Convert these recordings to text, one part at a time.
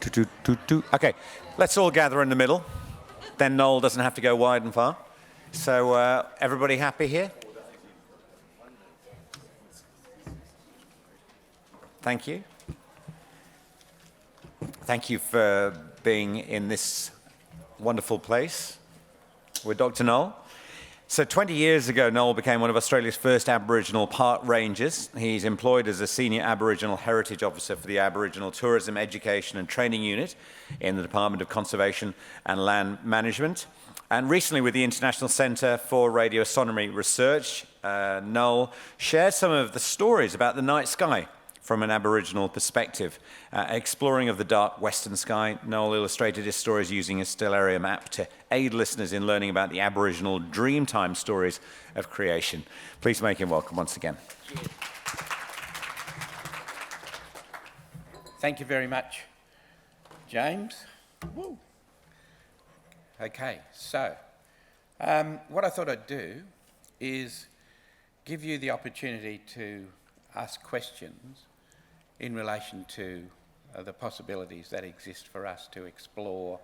Okay, let's all gather in the middle. Then Noel doesn't have to go wide and far. So everybody happy here? Thank you. Thank you for being in this wonderful place with Dr. Noel. So 20 years ago, Noel became one of Australia's first Aboriginal park rangers. He's employed as a Senior Aboriginal Heritage Officer for the Aboriginal Tourism, Education and Training Unit in the Department of Conservation and Land Management. And recently with the International Centre for Radio Astronomy Research, Noel shared some of the stories about the night sky from an Aboriginal perspective. Exploring of the dark western sky, Noel illustrated his stories using a Stellarium app to aid listeners in learning about the Aboriginal Dreamtime stories of creation. Please make him welcome once again. Thank you very much, James. Woo. Okay, so what I thought I'd do is give you the opportunity to ask questions in relation to the possibilities that exist for us to explore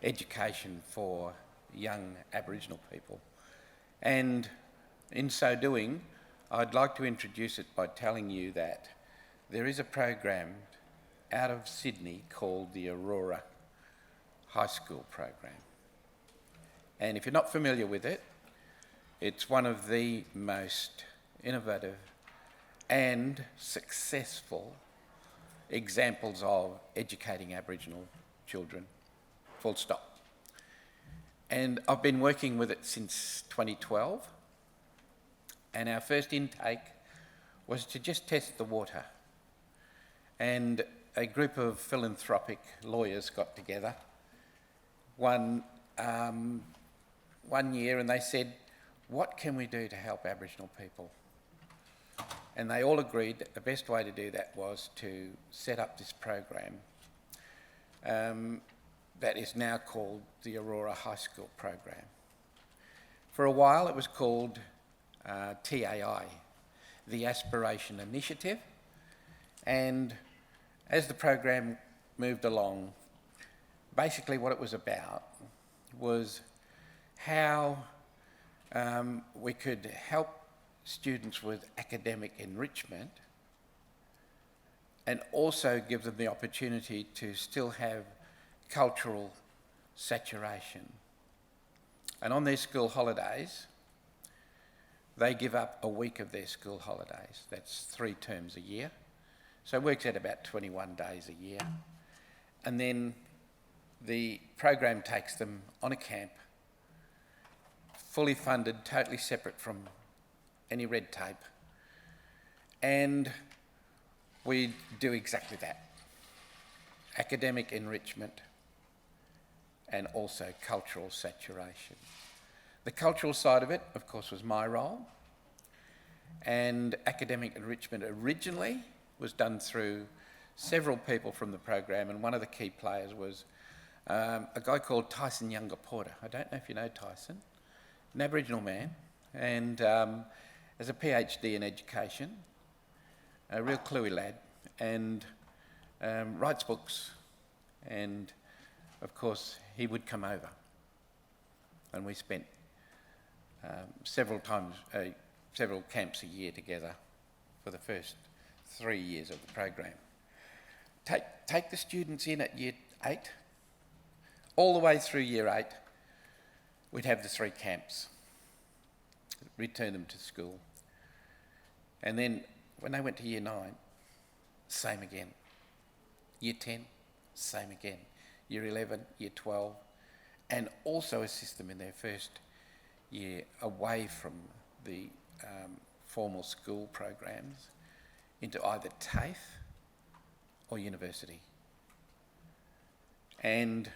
education for young Aboriginal people. And in so doing, I'd like to introduce it by telling you that there is a program out of Sydney called the Aurora High School program. And if you're not familiar with it, it's one of the most innovative and successful examples of educating Aboriginal children, full stop. And I've been working with it since 2012, and our first intake was to just test the water. And a group of philanthropic lawyers got together one year, and they said, what can we do to help Aboriginal people? And they all agreed that the best way to do that was to set up this program that is now called the Aurora High School program. For a while it was called TAI, the Aspiration Initiative, and as the program moved along, basically what it was about was how we could help students with academic enrichment and also give them the opportunity to still have cultural saturation. And on their school holidays, they give up a week of their school holidays. That's 3 terms a year. So it works out about 21 days a year. And then the program takes them on a camp, fully funded, totally separate from any red tape, and we do exactly that. Academic enrichment and also cultural saturation. The cultural side of it, of course, was my role, and academic enrichment originally was done through several people from the program, and one of the key players was a guy called Tyson Younger Porter. I don't know if you know Tyson, an Aboriginal man, and as a PhD in education, a real cluey lad, and writes books, and of course he would come over, and we spent several camps a year together for the first 3 years of the program. Take the students in at year 8, all the way through year 8, we'd have the 3 camps, return them to school. And then when they went to year 9, same again. Year 10, same again. Year 11, year 12, and also assist them in their first year away from the formal school programs into either TAFE or university. And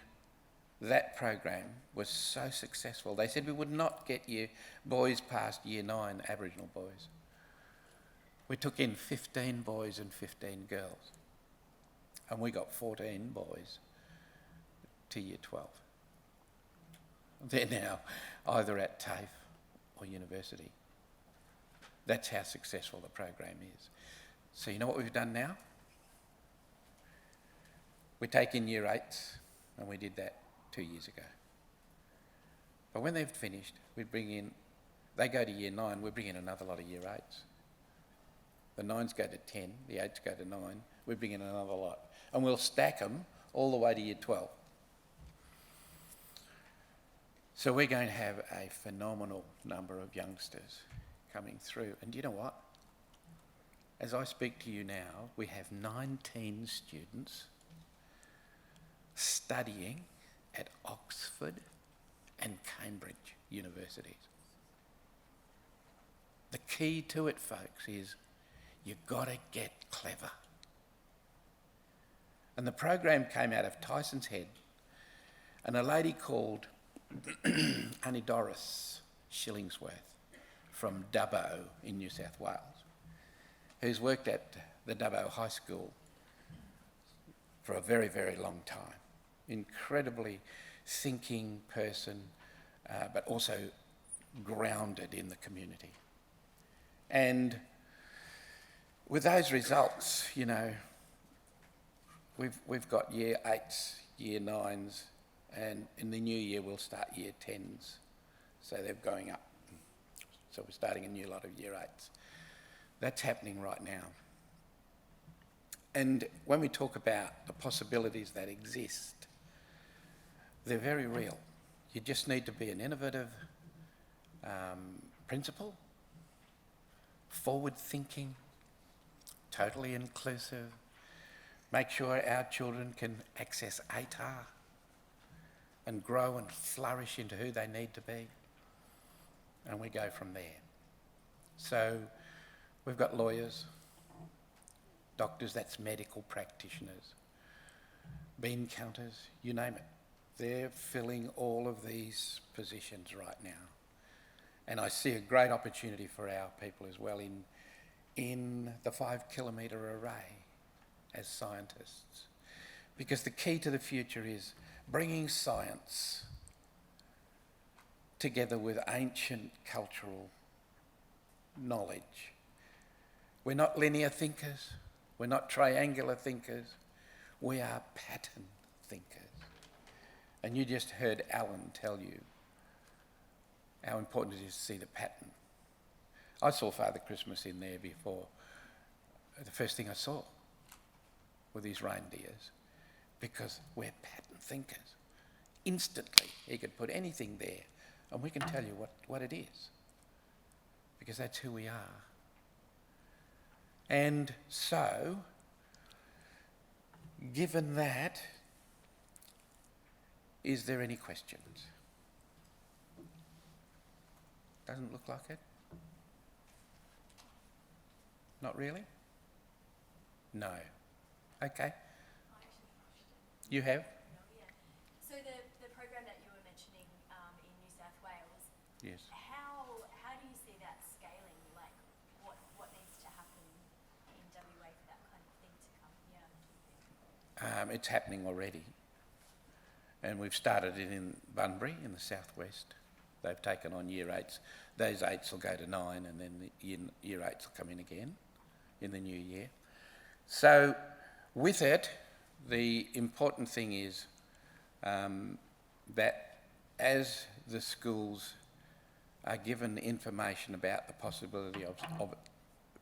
that program was so successful. They said we would not get you boys past year 9, Aboriginal boys. We took in 15 boys and 15 girls, and we got 14 boys to year 12. They're now either at TAFE or university. That's how successful the program is. So you know what we've done now? We take in year 8s, and we did that 2 years ago. But when they've finished, we bring in, they go to year 9, we bring in another lot of year 8s. The 9s go to 10, the 8s go to 9, we bring in another lot. And we'll stack them all the way to year 12. So we're going to have a phenomenal number of youngsters coming through. And you know what? As I speak to you now, we have 19 students studying at Oxford and Cambridge universities. The key to it, folks, is you've got to get clever. And the program came out of Tyson's Head, and a lady called Annie Doris Shillingsworth from Dubbo in New South Wales, who's worked at the Dubbo High School for a very, very long time. Incredibly thinking person, but also grounded in the community. And with those results, you know, we've got year 8s, year 9s, and in the new year we'll start year 10s. So they're going up. So we're starting a new lot of year 8s. That's happening right now. And when we talk about the possibilities that exist, they're very real. You just need to be an innovative principal, forward-thinking, totally inclusive, make sure our children can access ATAR and grow and flourish into who they need to be. And we go from there. So we've got lawyers, doctors, that's medical practitioners, bean counters, you name it. They're filling all of these positions right now. And I see a great opportunity for our people as well in the 5 kilometre array as scientists. Because the key to the future is bringing science together with ancient cultural knowledge. We're not linear thinkers, we're not triangular thinkers, we are pattern thinkers. And you just heard Alan tell you how important it is to see the pattern. I saw Father Christmas in there before. The first thing I saw were these reindeers, because we're pattern thinkers. Instantly, he could put anything there and we can tell you what it is, because that's who we are. And so, given that, is there any questions? Doesn't look like it? Not really? No. Okay. You have? Yeah. So the program that you were mentioning in New South Wales, Yes. how do you see that scaling? Like, what needs to happen in WA for that kind of thing to come here, do you think? It's happening already. And we've started it in Bunbury in the southwest. They've taken on year 8s. Those 8s will go to 9, and then the year 8s will come in again in the new year. So with it, the important thing is that as the schools are given information about the possibility of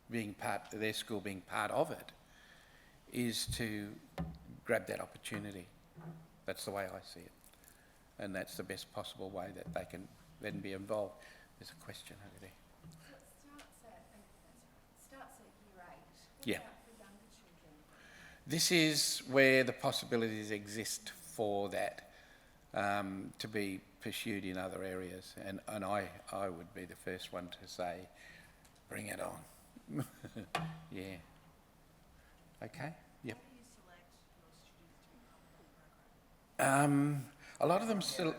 being their school being part of it, is to grab that opportunity. That's the way I see it. And that's the best possible way that they can then be involved. There's a question over there. So it starts at year 8. What Yeah. about for younger children? This is where the possibilities exist for that to be pursued in other areas. And I would be the first one to say, bring it on. Yeah. Okay? Yep. How do you select your students to become in the program? A lot of them still...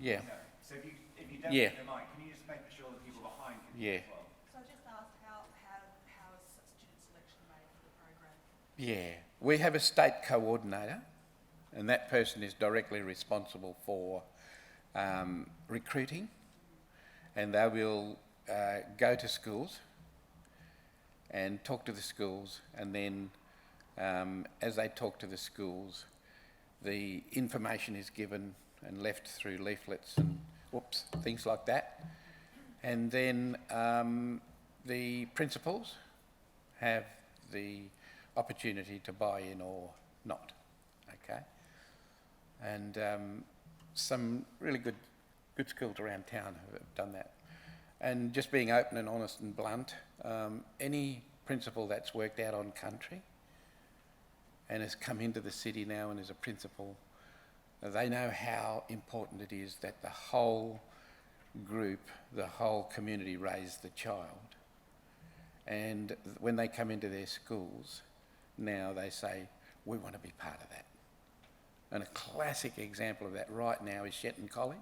Yeah. So if you don't Yeah. get the mic, can you just make sure the people behind can Yeah. hear as well? So I just asked how is student selection made for the program? Yeah. We have a state coordinator, and that person is directly responsible for recruiting, and they will go to schools and talk to the schools, and then as they talk to the schools, the information is given and left through leaflets and things like that. And then the principals have the opportunity to buy in or not, okay? And some really good schools around town have done that. And just being open and honest and blunt, any principal that's worked out on country and has come into the city now and is a principal, they know how important it is that the whole group, the whole community raise the child. And when they come into their schools, now they say, we want to be part of that. And a classic example of that right now is Shetton College.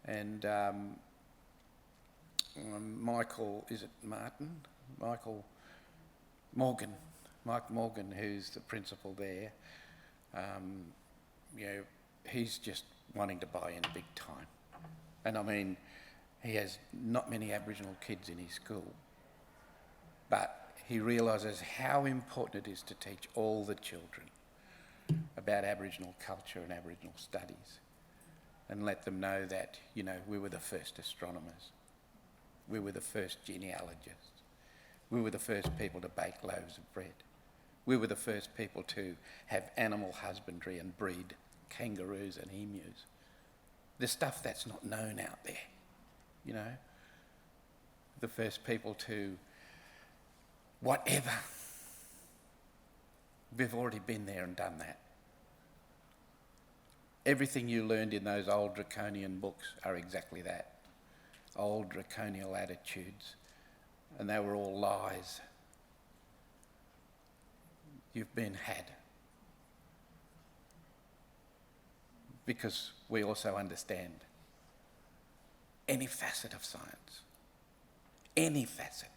And Michael, is it Martin? Michael Morgan. Mike Morgan, who's the principal there, you know, he's just wanting to buy in big time. And I mean, he has not many Aboriginal kids in his school, but he realises how important it is to teach all the children about Aboriginal culture and Aboriginal studies and let them know that, you know, we were the first astronomers, we were the first genealogists, we were the first people to bake loaves of bread, we were the first people to have animal husbandry and breed kangaroos and emus. The stuff that's not known out there, you know. The first people to whatever. We've already been there and done that. Everything you learned in those old draconian books are exactly that. Old draconian attitudes. And they were all lies. You've been had. Because we also understand any facet of science, any facet,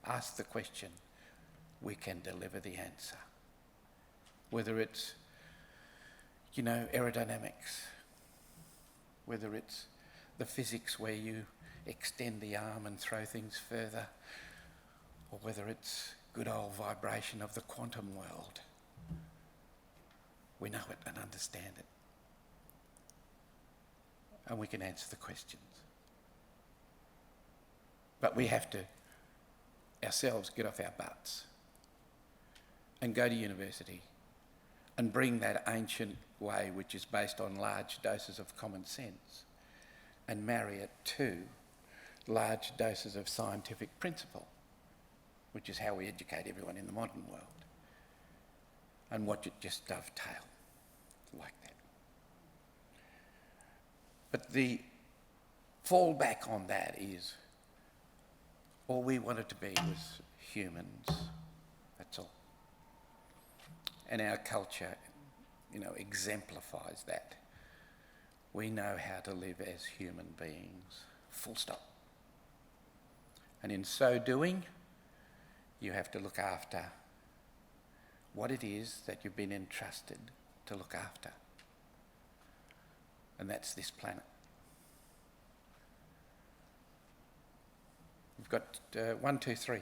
ask the question, we can deliver the answer. Whether it's, you know, aerodynamics, whether it's the physics where you extend the arm and throw things further, or whether it's good old vibration of the quantum world. We know it and understand it. And we can answer the questions. But we have to ourselves get off our butts and go to university and bring that ancient way, which is based on large doses of common sense, and marry it to large doses of scientific principle, which is how we educate everyone in the modern world, and watch it just dovetail like that. But the fallback on that is all we wanted to be was humans, that's all. And our culture, you know, exemplifies that. We know how to live as human beings, full stop. And in so doing, you have to look after what it is that you've been entrusted to look after. And that's this planet. We've got 1, 2, 3.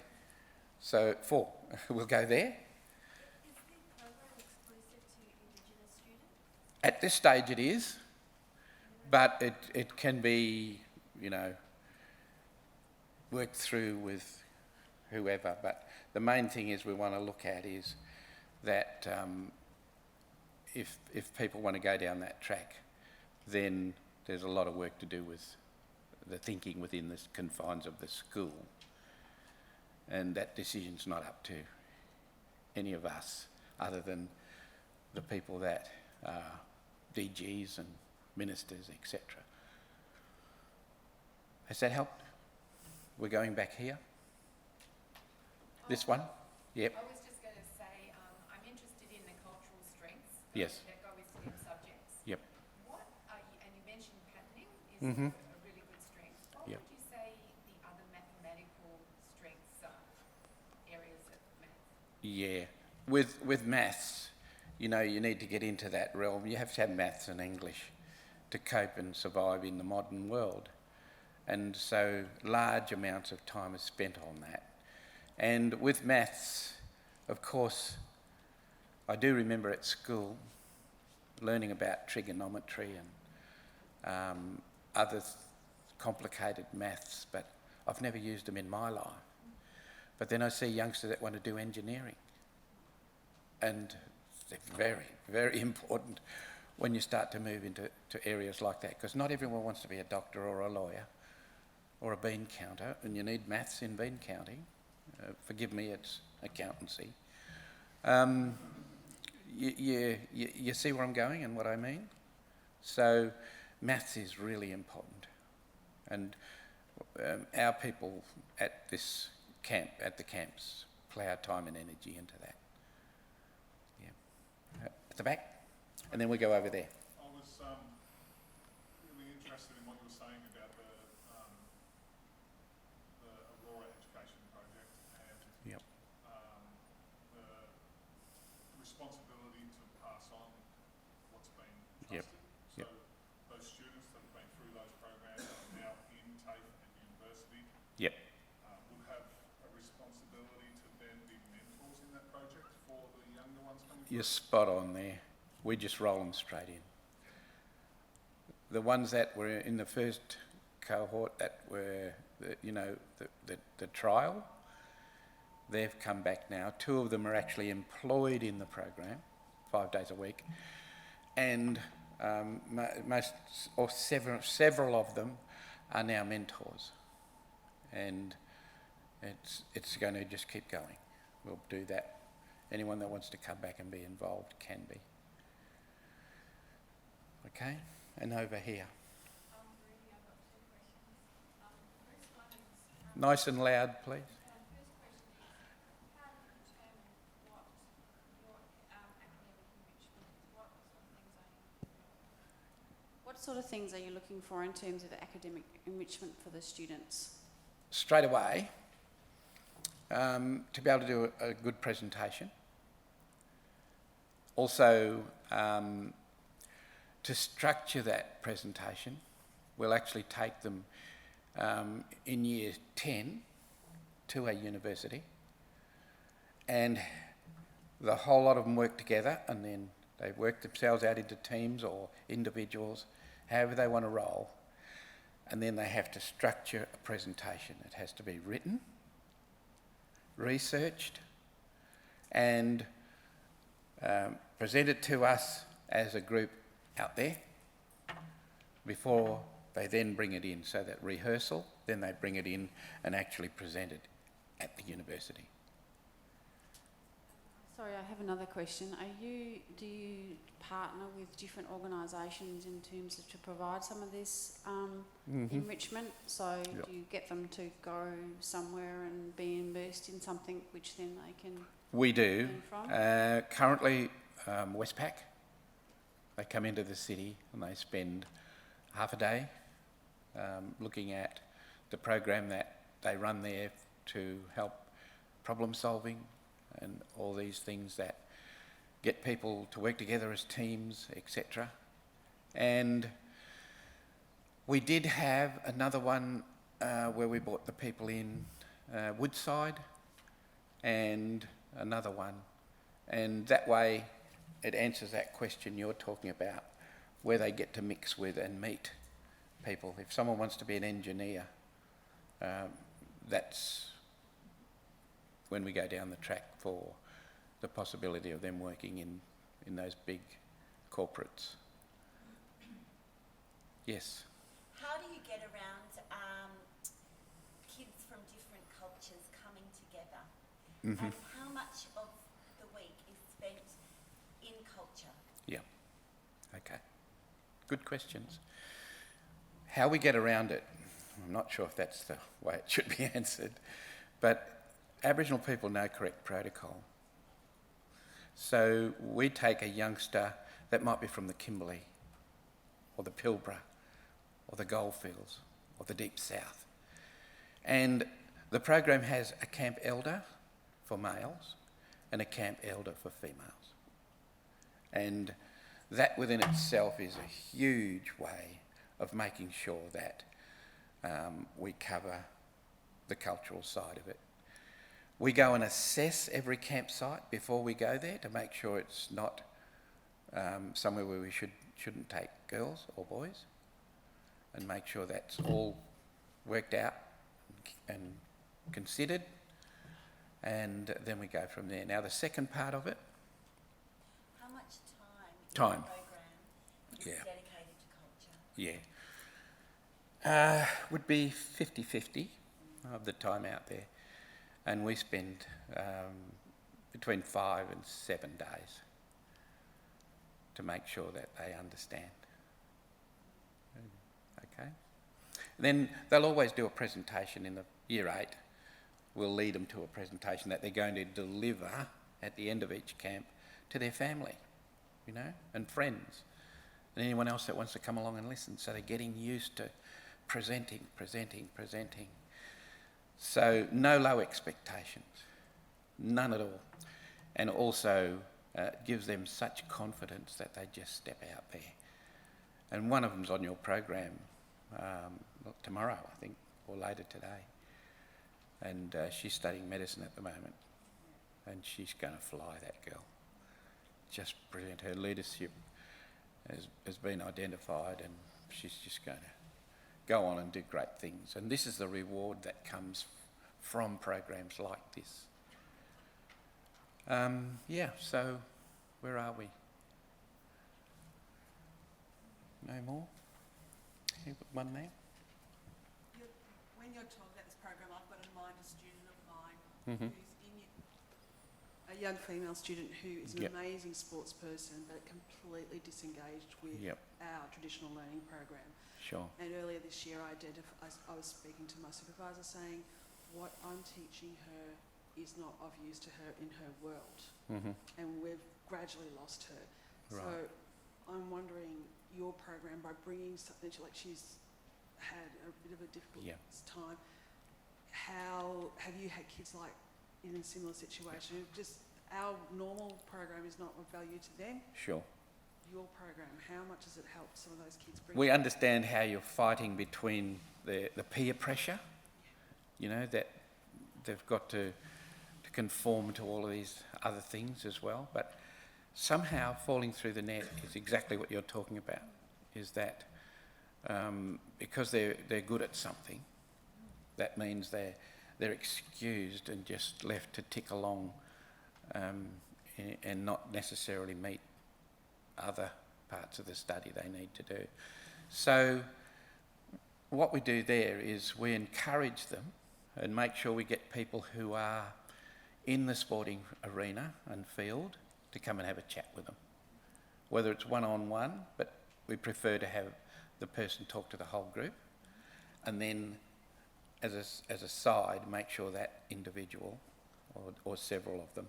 So 4. We'll go there. Is the program exclusive to Indigenous students? At this stage it is, but it can be, you know, worked through with whoever. But the main thing is we want to look at is that if people want to go down that track, then there's a lot of work to do with the thinking within the confines of the school. And that decision's not up to any of us other than the people that are DGs and ministers, etc. Has that helped? We're going back here. This one? Yep. I was just going to say, I'm interested in the cultural strengths Yes. that go with STEM subjects. Yep. What are you, and you mentioned patterning is a really good strength. What Yep. would you say the other mathematical strengths are, areas of math? Yeah. With maths, you know, you need to get into that realm. You have to have maths and English to cope and survive in the modern world. And so large amounts of time is spent on that. And with maths, of course, I do remember at school learning about trigonometry and other complicated maths, but I've never used them in my life. But then I see youngsters that want to do engineering, and they're very, very important when you start to move into areas like that, because not everyone wants to be a doctor or a lawyer or a bean counter, and you need maths in bean counting. Forgive me, it's accountancy. You see where I'm going and what I mean? So maths is really important, and our people at this camp, at the camps, plough time and energy into that. Yeah. At the back, and then we go over there. I was really interested in what you were saying about the Aurora education project and Yep. the responsibility to pass on what's been Yep. trusted. So those students that have been through those programs are now in TAFE at university Yep. would have a responsibility to then be mentors in that project for the younger ones coming through. You're spot on there. We just roll them straight in. The ones that were in the first cohort that were, the trial, they've come back now. 2 of them are actually employed in the program, 5 days a week, and several of them are now mentors, and it's going to just keep going. We'll do that. Anyone that wants to come back and be involved can be. Okay, and over here. Rudy, I've got 2 questions. First one is, Nice and loud, please. first question is, how do you determine what your academic enrichment, what sort of things are you looking for in terms of academic enrichment for the students? Straight away, to be able to do a good presentation. Also, to structure that presentation, we'll actually take them in year 10 to a university, and the whole lot of them work together, and then they work themselves out into teams or individuals, however they want to roll, and then they have to structure a presentation. It has to be written, researched, and presented to us as a group out there before they then bring it in. So that rehearsal, then they bring it in and actually present it at the university. Sorry, I have another question. Do you partner with different organisations in terms of to provide some of this enrichment? So Yep. do you get them to go somewhere and be immersed in something which then they can We do. learn from? Currently, Westpac, they come into the city and they spend half a day looking at the program that they run there to help problem solving and all these things that get people to work together as teams, etc. And we did have another one where we brought the people in Woodside, and another one, and that way it answers that question you're talking about, where they get to mix with and meet people. If someone wants to be an engineer, that's when we go down the track for the possibility of them working in those big corporates. Yes. How do you get around kids from different cultures coming together? Mhm. And how much of the week is spent in culture? Yeah. Okay. Good questions. How we get around it, I'm not sure if that's the way it should be answered, but Aboriginal people know correct protocol. So we take a youngster that might be from the Kimberley or the Pilbara or the Goldfields or the Deep South, and the program has a camp elder for males and a camp elder for females, and that within itself is a huge way of making sure that we cover the cultural side of it. We go and assess every campsite before we go there to make sure it's not somewhere where we shouldn't take girls or boys, and make sure that's all worked out and considered, and then we go from there. Now the second part of it, How much time in Time. the program is Yeah. dedicated to culture? would be 50-50 of the time out there, and we spend between 5 and 7 days to make sure that they understand. Okay. Then they'll always do a presentation in the year 8. We'll lead them to a presentation that they're going to deliver at the end of each camp to their family, you know, and friends, and anyone else that wants to come along and listen. So they're getting used to presenting. So no low expectations, none at all. And also gives them such confidence that they just step out there. And one of them's on your program tomorrow, I think, or later today. And she's studying medicine at the moment. And she's going to fly, that girl. Just brilliant. Her leadership has been identified, and she's just going to go on and do great things. And this is the reward that comes from programs like this. So where are we? No more? You got one there? When you're talking about this program, I've got in mind a student of mine Mhm. who's a young female student who is an Yep. amazing sports person, but completely disengaged with Yep. our traditional learning program. Sure. And earlier this year, I was speaking to my supervisor saying, what I'm teaching her is not of use to her in her world, Mm-hmm. and we've gradually lost her. Right. So I'm wondering, your program, by bringing something to, like, she's had a bit of a difficult Yeah. time, how have you had kids like in a similar situation? Just our normal program is not of value to them. Sure. Your program, how much does it help some of those kids bring? We understand how you're fighting between the peer pressure, you know, that they've got to conform to all of these other things as well. But somehow falling through the net is exactly what you're talking about, is that because they're good at something, that means they're excused and just left to tick along and not necessarily meet other parts of the study they need to do. So what we do there is we encourage them and make sure we get people who are in the sporting arena and field to come and have a chat with them. Whether it's one-on-one, but we prefer to have the person talk to the whole group, and then as a side, make sure that individual or several of them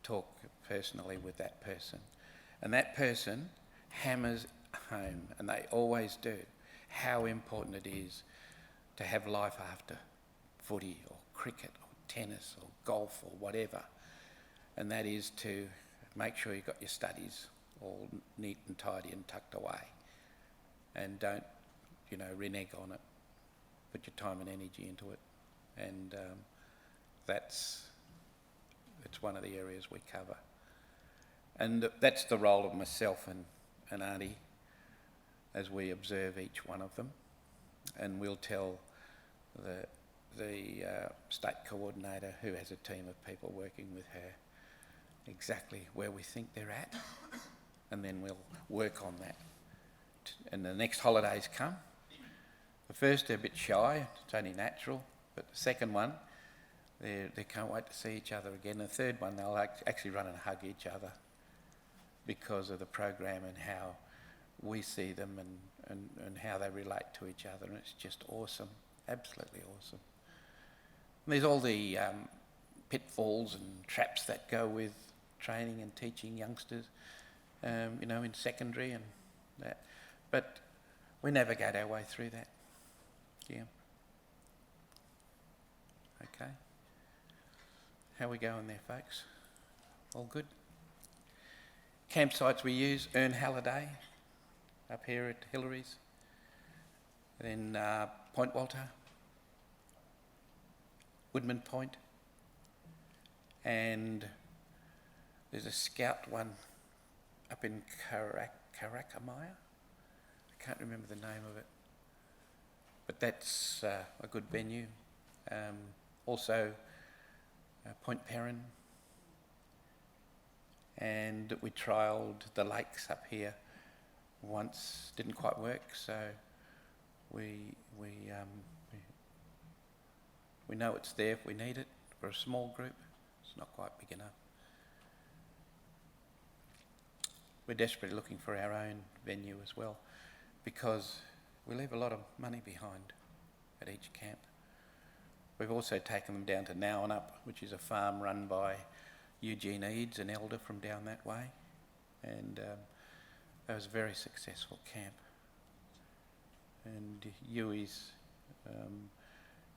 talk personally with that person. And that person hammers home, and they always do, how important it is to have life after footy or cricket or tennis or golf or whatever. And that is to make sure you've got your studies all neat and tidy and tucked away. And don't, renege on it. Put your time and energy into it. And it's one of the areas we cover. And that's the role of myself and Auntie as we observe each one of them. And we'll tell the state coordinator, who has a team of people working with her, exactly where we think they're at, and then we'll work on that. And the next holidays come. The first, they're a bit shy, it's only natural, but the second one, they can't wait to see each other again. The third one, they'll actually run and hug each other because of the program and how we see them and how they relate to each other, and it's just awesome, absolutely awesome. And there's all the pitfalls and traps that go with training and teaching youngsters, in secondary and that, but we navigate our way through that. Yeah. Okay. How we going there, folks? All good? Campsites we use, Ern Halliday, up here at Hillary's. Then Point Walter, Woodman Point, and there's a scout one up in Karakamaya. I can't remember the name of it, but that's a good venue. Also, Point Perrin, and we trialled the lakes up here once. Didn't quite work, so we know it's there if we need it. For a small group, it's not quite big enough. We're desperately looking for our own venue as well, because we leave a lot of money behind at each camp. We've also taken them down to Nannup, which is a farm run by Eugene Eads, an elder from down that way, and that was a very successful camp. And Yui's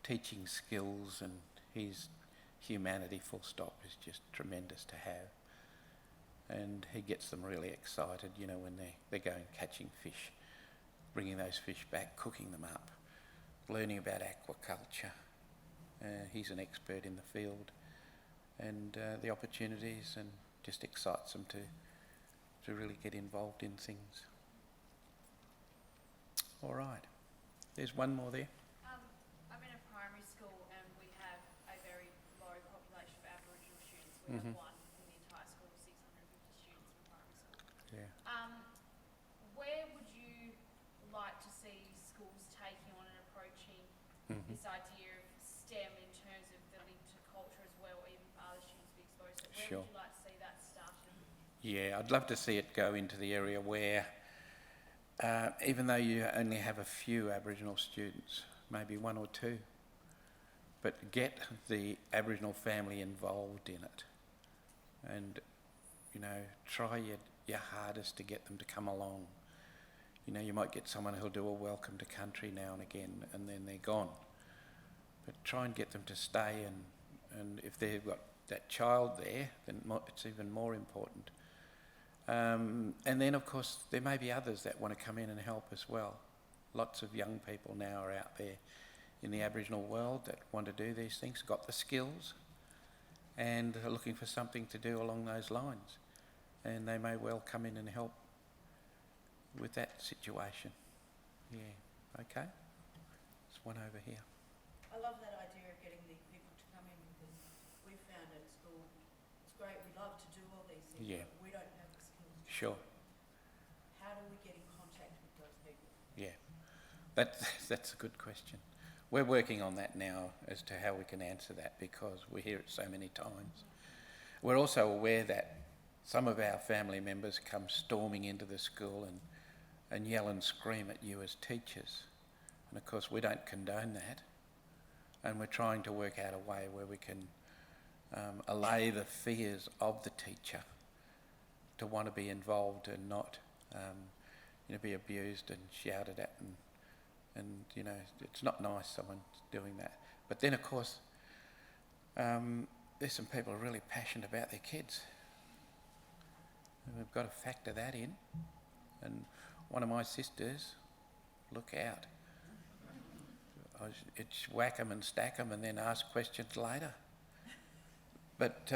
teaching skills and his humanity, full stop, is just tremendous to have. And he gets them really excited, you know, when they're going catching fish, bringing those fish back, cooking them up, learning about aquaculture. He's an expert in the field, and the opportunities, and just excites them to really get involved in things. All right, there's one more there. I'm in a primary school and we have a very low population of Aboriginal students. We have one in the entire school, 650 students in primary school. Yeah. Where would you like to see schools taking on and approaching this idea of STEM in terms of the link to culture as well, or even for other students to be exposed to it? Where Sure. would you like to see that started? Yeah, I'd love to see it go into the area where, even though you only have a few Aboriginal students, maybe one or two, but get the Aboriginal family involved in it, and, you know, try your hardest to get them to come along. You know, you might get someone who'll do a welcome to country now and again, and then they're gone. But try and get them to stay, and if they've got that child there, then it's even more important. And then, of course, there may be others that want to come in and help as well. Lots of young people now are out there in the Aboriginal world that want to do these things, got the skills, and are looking for something to do along those lines. And they may well come in and help with that situation. Yeah, okay. There's one over here. I love that idea of getting the people to come in, because we found at school, it's great, we love to do all these things, Yeah. but we don't have the skills. Sure. How do we get in contact with those people? Yeah, that's a good question. We're working on that now as to how we can answer that, because we hear it so many times. We're also aware that some of our family members come storming into the school and yell and scream at you as teachers. And of course we don't condone that. And we're trying to work out a way where we can allay the fears of the teacher to want to be involved and not you know, be abused and shouted at, and you know, it's not nice someone doing that. But then of course there's some people who are really passionate about their kids, and we've got to factor that in. And one of my sisters, look out, it's whack 'em and stack 'em and then ask questions later. But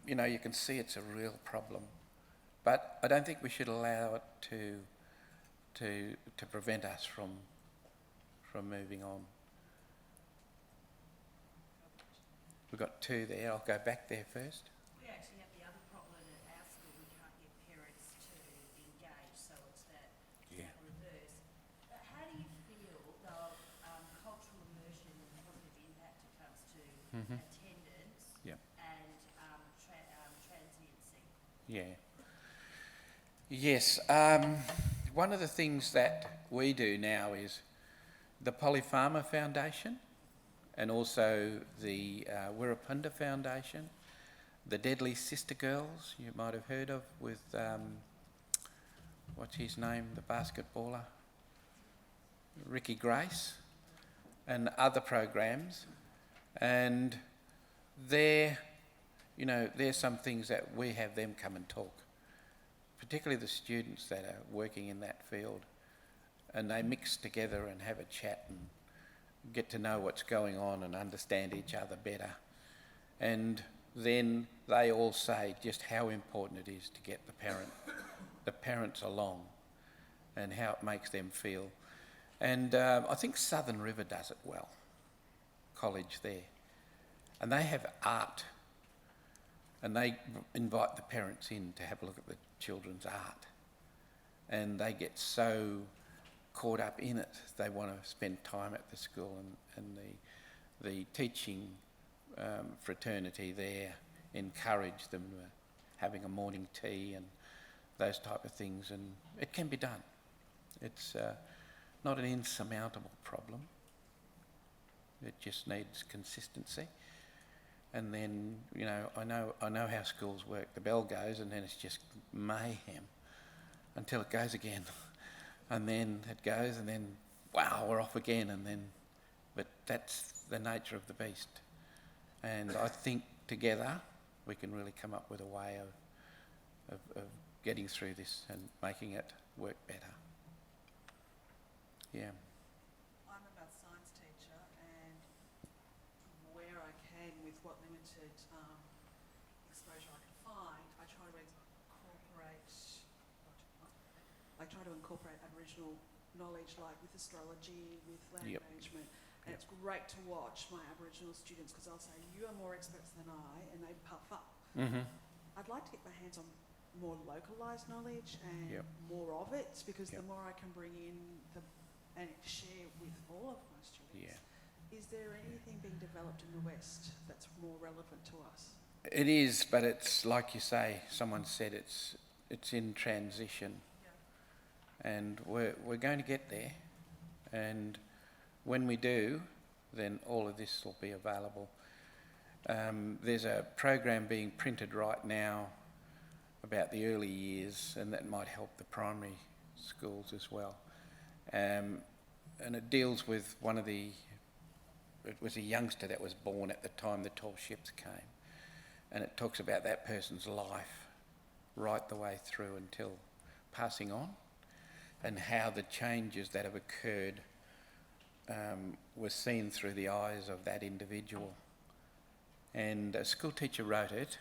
you know, you can see it's a real problem. But I don't think we should allow it to prevent us from moving on. We've got two there. I'll go back there first. We actually have the other problem at our school, we can't get parents to engage, so it's that reverse. But how do you feel though cultural immersion and the positive impact it comes to attendance and transiency? Yeah. Yes. One of the things that we do now is the Polypharma Foundation, and also the Wirrapunda Foundation, the Deadly Sister Girls, you might have heard of, with, what's his name, the basketballer, Ricky Grace, and other programs. And they're, you know, there's some things that we have them come and talk, particularly the students that are working in that field, and they mix together and have a chat and get to know what's going on and understand each other better. And then they all say just how important it is to get the parents along and how it makes them feel. And I think Southern River does it well, college there. And they have art, and they invite the parents in to have a look at the children's art. And they get so caught up in it, they want to spend time at the school, and the teaching fraternity there encourage them having a morning tea and those type of things, and it can be done. It's not an insurmountable problem. It just needs consistency. And then, you know, I know how schools work. The bell goes and then it's just mayhem until it goes again. And then it goes and then, wow, we're off again. And then, but that's the nature of the beast. And I think together we can really come up with a way of getting through this and making it work better. Yeah. I'm a maths science teacher, and where I can, with what limited exposure I can find, I try to incorporate Aboriginal knowledge, like with astrology, with land management, and it's great to watch my Aboriginal students, because I'll say, you are more experts than I, and they puff up. Mm-hmm. I'd like to get my hands on more localised knowledge and more of it, because the more I can bring in and share with all of my students. Is there anything being developed in the West that's more relevant to us? It is, but it's like you say, someone said it's in transition. And we're going to get there, and when we do, then all of this will be available. There's a program being printed right now about the early years, and that might help the primary schools as well. And it deals with it was a youngster that was born at the time the tall ships came, and it talks about that person's life right the way through until passing on, and how the changes that have occurred were seen through the eyes of that individual. And a school teacher wrote it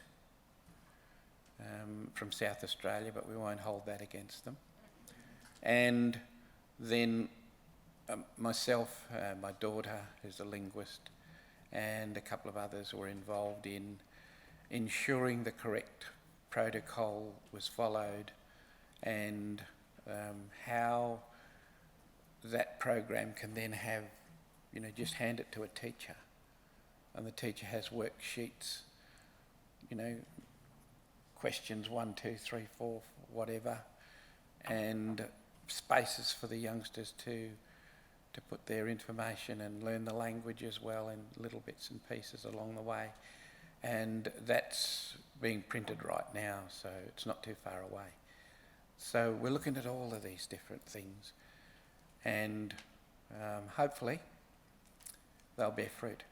from South Australia, but we won't hold that against them. And then myself, my daughter, who's a linguist, and a couple of others were involved in ensuring the correct protocol was followed, and how that program can then have, you know, just hand it to a teacher, and the teacher has worksheets, you know, questions 1, 2, 3, 4, whatever, and spaces for the youngsters to put their information and learn the language as well, in little bits and pieces along the way. And that's being printed right now, so it's not too far away. So we're looking at all of these different things, and hopefully they'll bear fruit.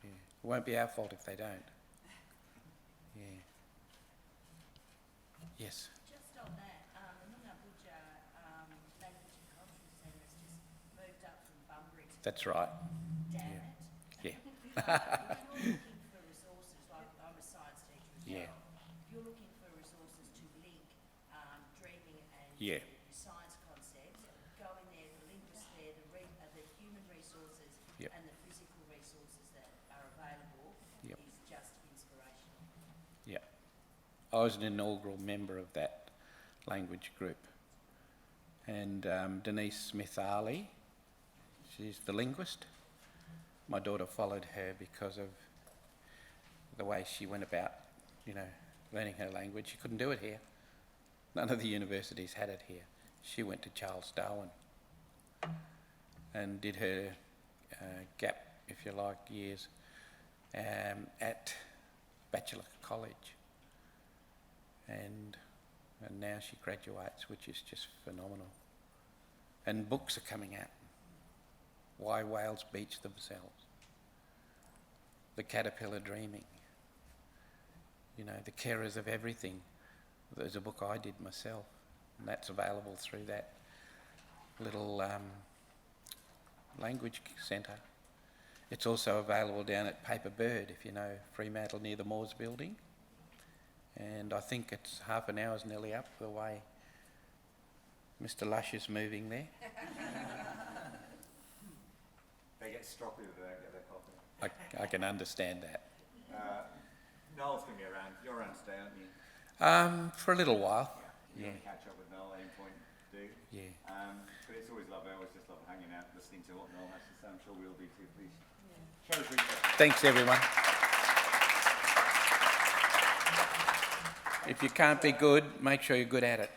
Yeah. It won't be our fault if they don't. Yeah. Yes. Just on that, the Noongabuja Language and Cultural Centre has just moved up from Bunbury to... That's right. Damn it. Yeah. If you're looking for resources, like I'm a science teacher as well, if you're looking for resources to link dreaming and science concepts, go in there, the linguists there, the human resources and the physical resources that are available is just inspirational. Yeah. I was an inaugural member of that language group, and Denise Smith-Ali, she's the linguist. My daughter followed her because of the way she went about, you know, learning her language. She couldn't do it here. None of the universities had it here. She went to Charles Darwin and did her gap, if you like, years at Bachelor College. And now she graduates, which is just phenomenal. And books are coming out. Why Whales Beach Themselves. The Caterpillar Dreaming. You know, The Carers of Everything. There's a book I did myself, and that's available through that little language centre. It's also available down at Paper Bird, if you know Fremantle, near the Moores building. And I think it's half an hour's nearly up the way Mr Lush is moving there. They get stroppy if they don't get their coffee. I can understand that. Noel's going to be around. You're around today, aren't you? For a little while. You Yeah. want to catch up with Noel at any point, do? Yeah. But it's always lovely. I always just love hanging out, listening to what Noel has to say. I'm sure we'll do too. Please show us respect. Thanks, everyone. If you can't be good, make sure you're good at it.